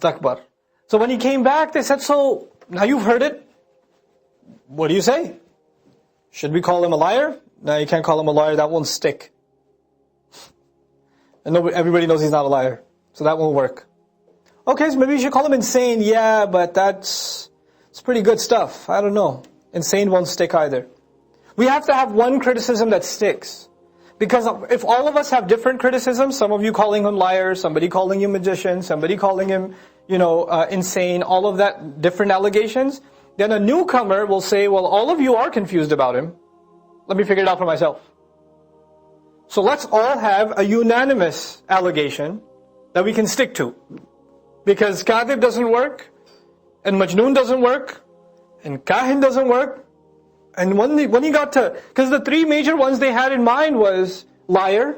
wastakbar. So when he came back, they said, so now you've heard it. What do you say? Should we call him a liar? No, you can't call him a liar. That won't stick. And everybody knows he's not a liar. So that won't work. Okay, so maybe you should call him insane. Yeah, but it's pretty good stuff. I don't know. Insane won't stick either. We have to have one criticism that sticks. Because if all of us have different criticisms, some of you calling him liar, somebody calling him magician, somebody calling him, insane, all of that different allegations, then a newcomer will say, well, all of you are confused about him. Let me figure it out for myself. So let's all have a unanimous allegation that we can stick to. Because kadhib doesn't work, and majnoon doesn't work, and kahin doesn't work. And when he got to, because the three major ones they had in mind was liar,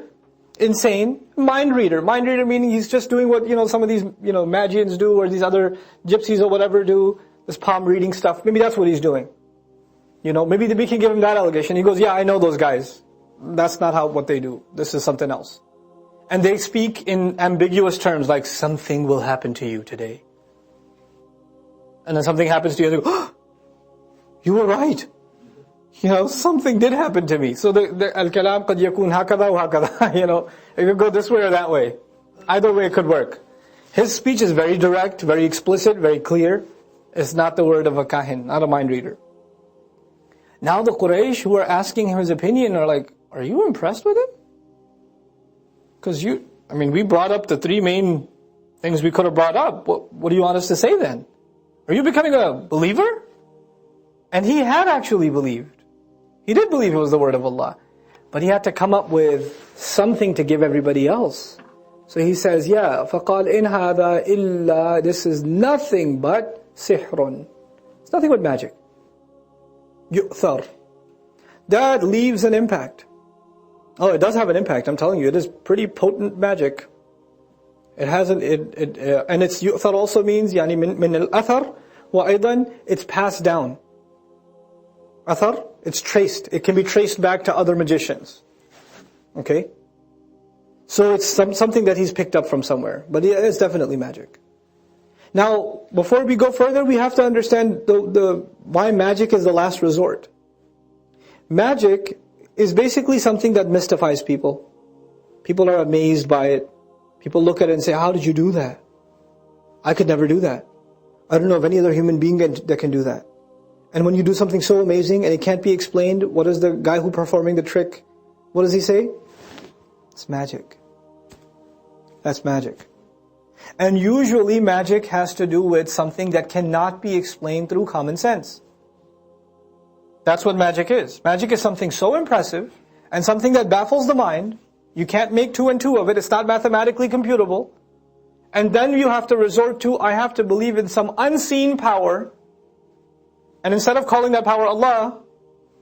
insane, mind reader. Mind reader meaning he's just doing what, some of these, Magians do, or these other gypsies or whatever do, this palm reading stuff. Maybe that's what he's doing. Maybe we can give him that allegation. He goes, yeah, I know those guys. That's not what they do. This is something else. And they speak in ambiguous terms, like something will happen to you today. And then something happens to you, and they go, oh, you were right. Something did happen to me. So the al-kalam qad yakun hakada wa hakada, it could go this way or that way. Either way it could work. His speech is very direct, very explicit, very clear. It's not the word of a kahin, not a mind reader. Now the Quraysh who are asking him his opinion are like, are you impressed with him? Because we brought up the three main things we could have brought up. What do you want us to say then? Are you becoming a believer? And he had actually believed. He did believe it was the word of Allah. But he had to come up with something to give everybody else. So he says, yeah, فَقَالْ إِنْ هَذَا إِلَّا, this is nothing but sihrun. It's nothing but magic. يُؤْثَرْ. That leaves an impact. Oh, it does have an impact, I'm telling you. It is pretty potent magic. It has and it's yu'thar also means يعني من الأثر وأيضا it's passed down. Athar, it's traced. It can be traced back to other magicians. Okay? So it's something that he's picked up from somewhere. But it's definitely magic. Now, before we go further, we have to understand why magic is the last resort. Magic is basically something that mystifies people. People are amazed by it. People look at it and say, how did you do that? I could never do that. I don't know of any other human being that can do that. And when you do something so amazing and it can't be explained, what is the guy who performing the trick, what does he say? It's magic. That's magic. And usually magic has to do with something that cannot be explained through common sense. That's what magic is. Magic is something so impressive and something that baffles the mind. You can't make two and two of it. It's not mathematically computable. And then you have to resort to, I have to believe in some unseen power. And instead of calling that power Allah,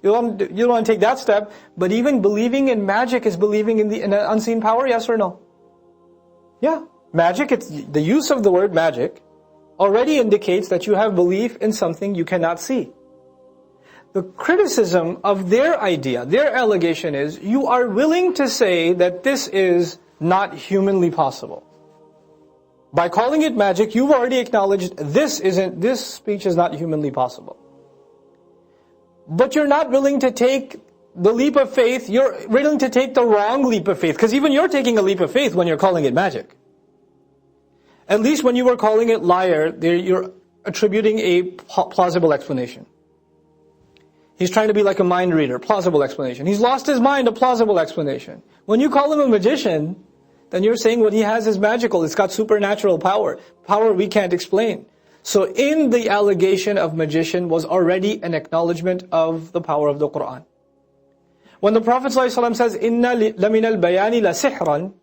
you don't want to take that step. But even believing in magic is believing in an unseen power, yes or no? Yeah. Magic, it's the use of the word magic already indicates that you have belief in something you cannot see. The criticism of their idea, their allegation is, you are willing to say that this is not humanly possible. By calling it magic, you've already acknowledged this speech is not humanly possible. But you're not willing to take the leap of faith, you're willing to take the wrong leap of faith, because even you're taking a leap of faith when you're calling it magic. At least when you were calling it liar, you're attributing a plausible explanation. He's trying to be like a mind reader, plausible explanation. He's lost his mind, a plausible explanation. When you call him a magician, then you're saying what he has is magical. It's got supernatural power we can't explain. So in the allegation of magician was already an acknowledgement of the power of the Qur'an. When the Prophet ﷺ says, إِنَّ لَمِنَ الْبَيَانِ لَسِحْرًا,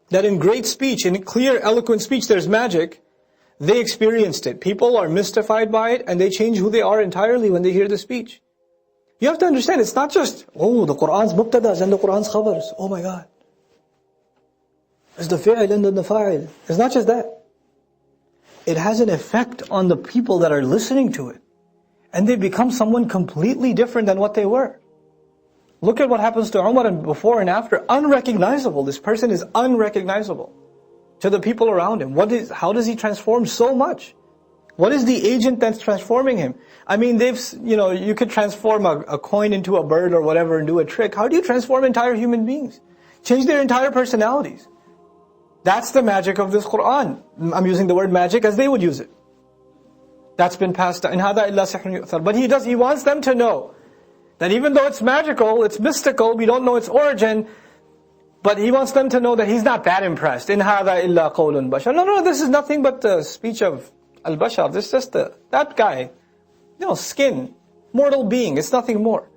that in great speech, in clear, eloquent speech, there's magic, they experienced it. People are mystified by it, and they change who they are entirely when they hear the speech. You have to understand, it's not just, the Qur'an's mubtadas and the Qur'an's khabars. Oh my God. It's the fi'il and the fa'il. It's not just that. It has an effect on the people that are listening to it. And they become someone completely different than what they were. Look at what happens to Umar and before and after. Unrecognizable. This person is unrecognizable. to the people around him. How does he transform so much? What is the agent that's transforming him? I mean, you could transform a coin into a bird or whatever and do a trick. How do you transform entire human beings? Change their entire personalities. That's the magic of this Qur'an. I'm using the word magic as they would use it. That's been passed down. But he wants them to know that even though it's magical, it's mystical, we don't know its origin, but he wants them to know that he's not that impressed. In هَذَا إِلَّا قَوْلٌ بَشَرٌ. No, this is nothing but the speech of al-bashar. This is just that guy, skin, mortal being. It's nothing more.